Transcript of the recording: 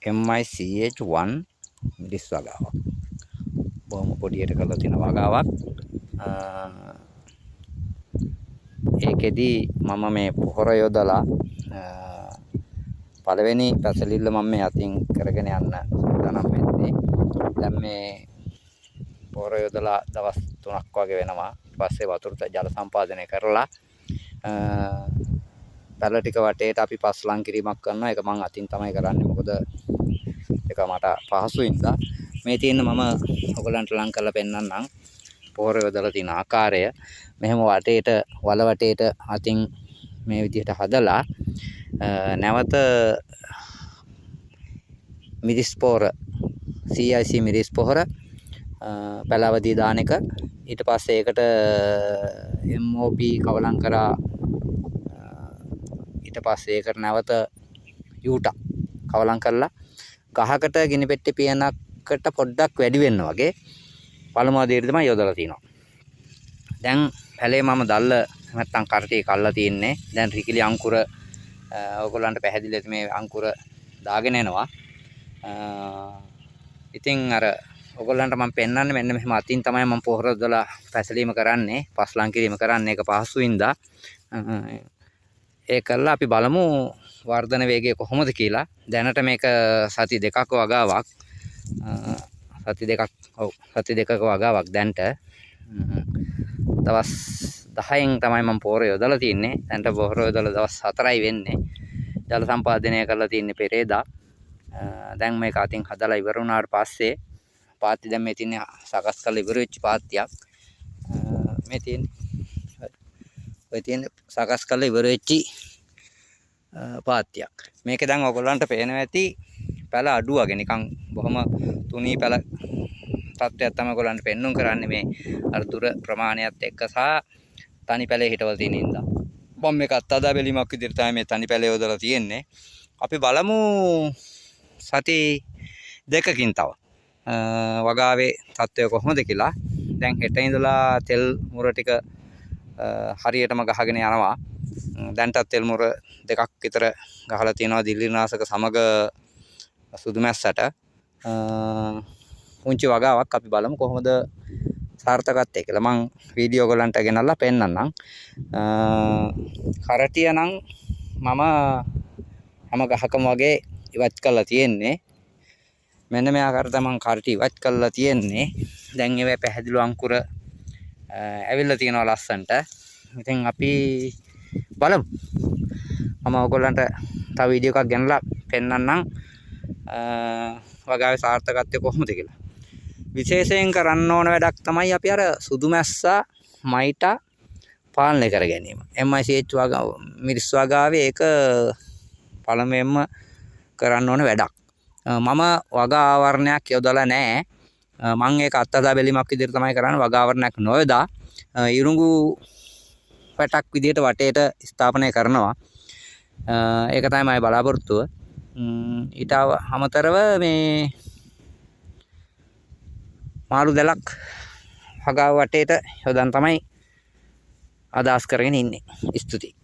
MICH1 මිරිස් වගාවක්. බොහොම පොඩියට කරලා තියෙන වගාවක්. ඒකෙදි මම මේ පොහොර යොදලා පළවෙනි පැසලිල්ල මම මේ අතින් කරගෙන යන්න සූදානම් වෙන්නේ. දැන් මේ පොහොර යොදලා දවස් 3ක් වගේ වෙනවා. ඊට පස්සේ වතුර ජල සම්පාදනය කරලා පැල ටික වටේට අපි පස්ලම් කිරීමක් කරනවා. ඒක මම අතින් තමයි කරන්නේ. මොකද ඒක මට පහසුයින්දා. මේ තියෙන මම ඔයගලන්ට ලං කරලා පෙන්නන්නම්. පොහොර යොදලා තියෙන ආකාරය. මෙහෙම වටේට වල වටේට අතින් මේ විදිහට හදලා නැවත මිරිස් පොහොර CIC මිරිස් පොහොර පැලවදී දාන එක. ඊට පස්සේ ඒකට MOP කවලම් කරා. ඊට පස්සේ ඒකට නැවත යූටා කවලම් කරලා ගහකට ගිනි පෙට්ටි පියනකට පොඩ්ඩක් වැඩි වෙන්න වගේ පළමුව දෙයට තමයි යොදලා තිනවා. දැන් පැලේ මම දැල්ල නැත්තම් කරටි කල්ලා තින්නේ. දැන් රිකිලි අංකුර ඔයගොල්ලන්ට පැහැදිලිද මේ අංකුර දාගෙන එනවා. ඉතින් අර ඔයගොල්ලන්ට මම පෙන්නන්නේ මෙන්න මෙහෙම අතින් තමයි මම පොහොර යොදලා පැසලීම කරන්නේ, පස්ලම් කිරීම කරන්නේ. ඒක පහසුයින්දා. ඒ කරලා අපි බලමු වර්ධන වේගය කොහොමද කියලා. දැනට මේක සති දෙකක වගාවක්. සති දෙකක වගාවක් දැන්ට. දවස් 10න් තමයි මම පොහොර යොදලා තින්නේ. දැන්ට පොහොර යොදලා දවස් 4යි වෙන්නේ. ජල සම්පාදනය කරලා තින්නේ පෙරේදා. දැන් මේක අතින් හදලා ඉවර වුණාට පස්සේ පාත්ති දැන් මේ තින්නේ සකස් කරලා ඉවර වෙච්ච පාත්තියක්. මේ තින්නේ ඔය තියෙන්නේ සකස් කරලා ඉවර වෙච්චි පාත්තියක්. මේක දැන් ඔයගොල්ලන්ට පේනවා ඇති පැල අඩු වගේ නිකන් බොහොම තුනී පැල තත්ත්වයක් තමයි ඔයගොල්ලන්ට පෙන්눔 කරන්නේ මේ අර දුර ප්‍රමාණයත් එක්ක සහ තනි පැලේ හිටවල තියෙන ඉඳලා. මම මේක අත්අදා බැලීමක් විදිහට තමයි මේ තනි පැලේ යොදලා තියෙන්නේ. අපි බලමු සති දෙකකින් තව වගාවේ තත්ත්වය කොහොමද කියලා. දැන් හෙට ඉඳලා තෙල් මුර ටික හරියටම ගහගෙන යනවා. දැන්ටත් තෙල් මුර දෙකක් විතර ගහලා තියෙනවා දිල්ලිනාශක සමග සුදු මැස්සට. පුංචි වගාවක්. අපි බලමු කොහොමද සාර්ථකත්වය කියලා. මම වීඩියෝ ඔයගලන්ට ගෙනල්ලා පෙන්නන්නම්. කරටිය නම් මම හැම ගහකම වගේ ඉවත් කරලා තියෙන්නේ. මෙන්න මේ ආකාරයට මම කරටි ඉවත් කරලා තියෙන්නේ. දැන් ඒවා පැහැදිලි අංකුර ඇවිල්ලා තියෙනවා ලස්සන්ට. ඉතින් අපි බලමු. මම ඔයගොල්ලන්ට තව වීඩියෝ එකක් ගෙනලා පෙන්නන්නම් වගාවේ සාර්ථකත්වය කොහොමද කියලා. විශේෂයෙන් කරන්න ඕන වැඩක් තමයි අපි අර සුදු මැස්සා මයිටා පාලනය කර ගැනීම. MICH මිරිස් වගාවේ ඒක පළමුවෙන්ම කරන්න ඕන වැඩක්. මම වගා ආවරණයක් යොදලා නැහැ. මම ඒක අත්අදා බැලීමක් විදිහට තමයි කරන්නේ. වගා ආවරණයක් නොයොදා ඉරුඟු පැටක් විදිහට වටේට ස්ථාපනය කරනවා. ඒක තමයි මගේ බලාපොරොත්තුව. ඊට අමතරව මේ මාළු දැලක් වගාව වටේට යොදන් තමයි අදහස් කරගෙන ඉන්නේ. ස්තුතියි.